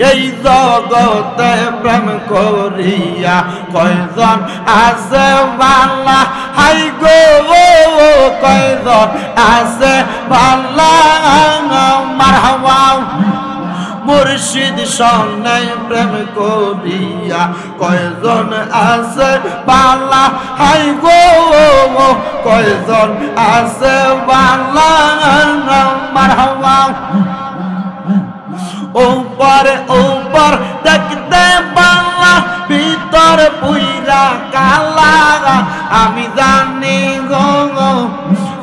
এই জগতে প্রেম করিয়া কয়জন আছে বালা হাই গো কয়জন আছে বালা মারহাবা মুর্শিদ সঙ্গে প্রেম করিয়া কয়জন আছে বালা হাই গো কয়জন আছে বালা মারহাবা ऊपर ऊपर देखते बाला भीतर पुइरा काला आमी जानी गो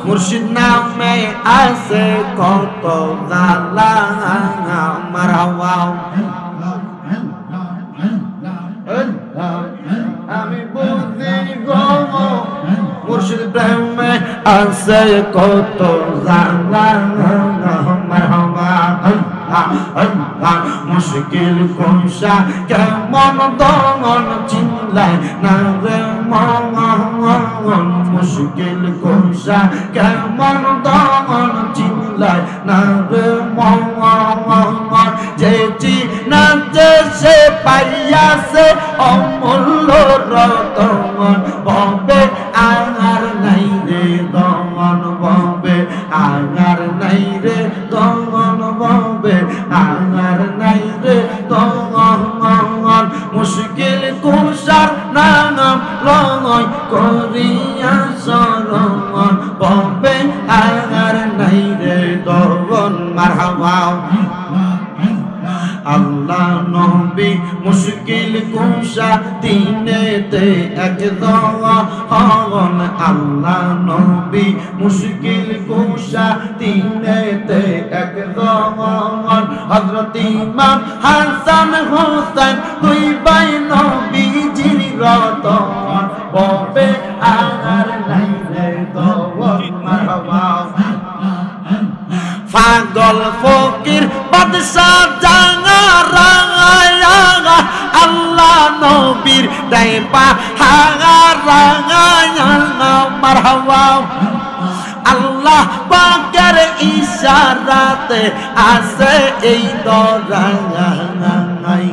मुर्शिद नामे आसे कत जाला मारहाबा आमी बुझी गो मुर्शिद प्रेमे आसे कत जाला मारहाबा मुश्किल कुशा केमन दमन चिल्लाय ना रे मन मुश्किल कुशा केमन दमन चिल्लाय ना रे मन जेची ना से पाइया से अमूल्य रतन बबे आगार नहीं रे दमन बबे आगार नहीं रे दमन बबे आगार नहीं रे दमन मुश्किल कुशार नाम लय करिया शरण बबे आगार नहीं रे दमन मारहाबा अल्लाह नबी मुश्किल कुशा तीनेते एक दवन अल्लाह नबी मुश्किल कुशा तीनेते एक दवन हजरत इमाम हसन हुसैन दुई भाई नबीजिर रतन बबे आगार नहीं रे दवन मारहाबा पागल फकीर बादशाह जांगा रांगा अल्लाह नबीर दाइपा हागा रांगा मारहाबा अल्लाह पाकेर इशाराते आसे এই দরাঙ্গাই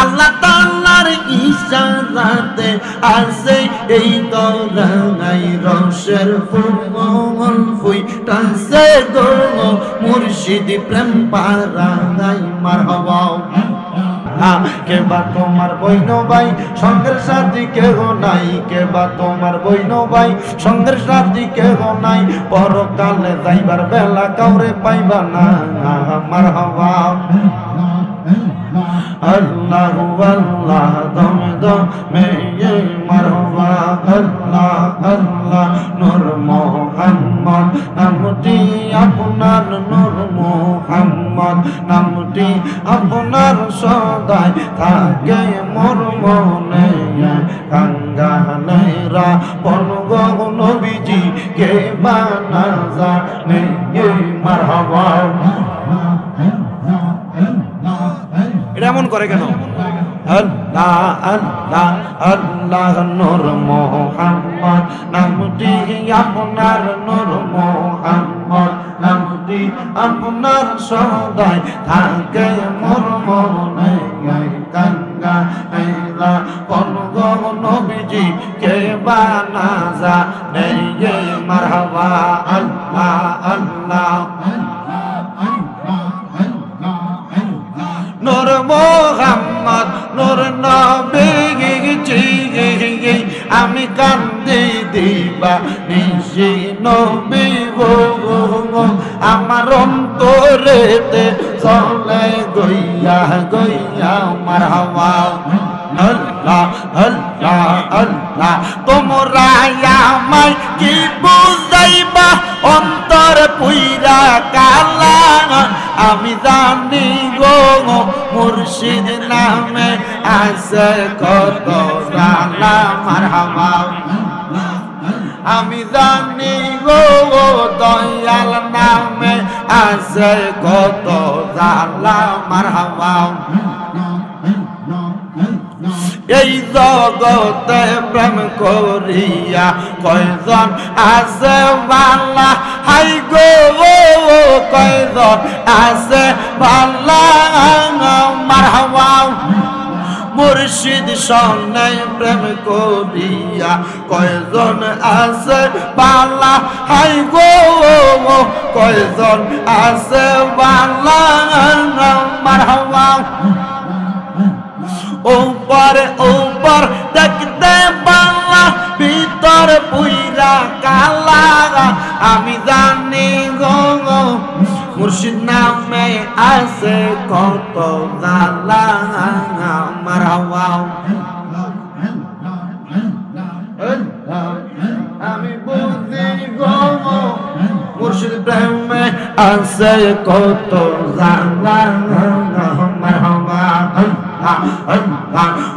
আল্লাহ তাআলার ইশারাতে আসে এই দরাঙ্গাই রসের ফুল ফুইতাছে গো মুর্শিদ প্রেম পারাঙ্গাই মারহাবা के बा तुम्हार बहनो भाई संगेर साथी केह नाई के बा तुम्हार बहनो भाई संगेर साथी केह नाई परकाले जाइबार बेला काउरे पाइबा ना मारहाबा अल्लाह अल्लाह दम दमे ये मारहाबा अल्लाह अल्लाह नूर मोहम्मद नामटी आपनार नूर मोहम्मद नामटी आपनार सदाय थाके मोर मने कांगालेरा बनगो नबीजी के बाना जाने ये मारहाबा এমন করে কেন अल्लाह अल्लाह अल्लाह नूर मोहम्मद नामटी आपनार नूर मोहम्मद नामटी आपनार सदाय थाके मोर मने कांगालेरा बनगो नबीजी के बाना जाने ये मारहाबा अल्लाह अल्लाह नूर मोहम्मद नूर नबी आमी कांदे दिबा निशि नबी गो आमार अंतरेते चले गइया गइया मारहाबा अल्लाह अल्लाह अल्लाह तोमरा आमाय कि बुझाइबा अंतर पुइरा काला आमी जानी गो मुर्शिद नामे आसे कत जाला मारहाबा आमी जानी गो दयाल नामे आसे कत जाला मारहाबा এই জগতে প্রেম করিয়া কয়জন আছে বালা হাই গো কয়জন আছে বালা মারহাবা মুর্শিদ সঙ্গে প্রেম করিয়া কয়জন আছে বালা হাই গো কয়জন আছে বালা মারহাবা ऊपर ऊपर देखते बाला भीतर पुइरा काला आमी जानी गो मुर्शिद नामे आसे कत जाला मारहावा आमी बुझी गो मुर्शिद प्रेमे आसे कत जाला मारहावा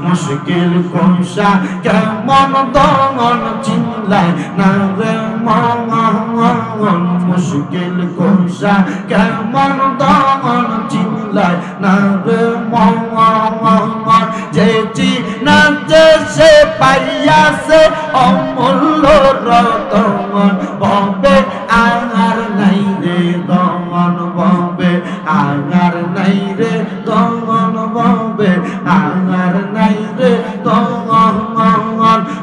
মুশকিল কোনসা কেমন দমন চিনলাই না রে মন মুশকিল কোনসা কেমন দমন চিনলাই না রে মন যে চিনাতে সে পাইয়াছে অমূল্য রতন ববে আর নাই রে দমন ববে আর নাই রে দমন ববে আর নাই রে দমন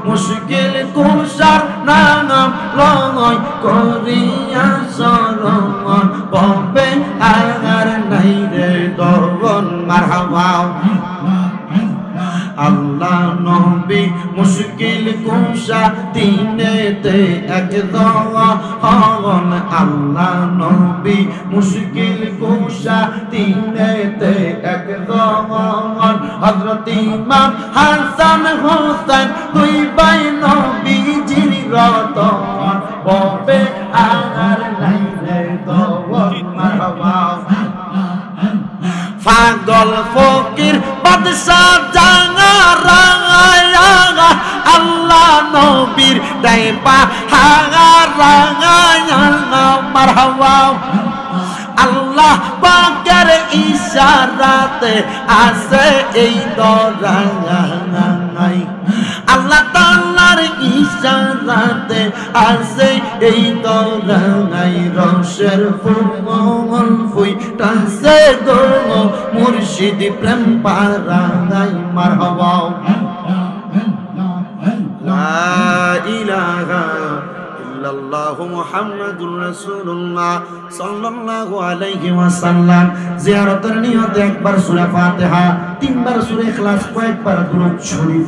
মুশকিল কুশার নাম লয় করিয়া শরণ ববে আর নাই রে দমন মারহাবা আল্লাহ নবী মুশকিল কুশা দিনেতে একজন আল্লাহ নবী মুশকিল কুশা দিনেতে একজন হযরত ইমাম হাসান হোসেন দুই ভাই নবীজির রতন ববে আর নাই রে দমন মারহাবা পাগল ফকির বাদশা জাঙ্গা রাঙা আল্লাহ নবীর দাইপা হাঙা রাঙা মারহাবা আল্লাহ পাকের ইশারাতে আছে এই দরাঙাই আল্লাহ তাআলার ইশারাতে আছে এই দরাঙাই রসের ফুল ফুইতাছে গো মুর্শিদ প্রেম পারাঙাই মারহাবা লা ইলাহা ইল্লাল্লাহু মুহাম্মাদুর রাসূলুল্লাহ সাল্লাল্লাহু আলাইহি ওয়াসাল্লাম জিয়ারতের নিয়তে একবার সূরা ফাতিহা, তিনবার সূরা ইখলাস, কয়েকবার দুরূদ শরীফ।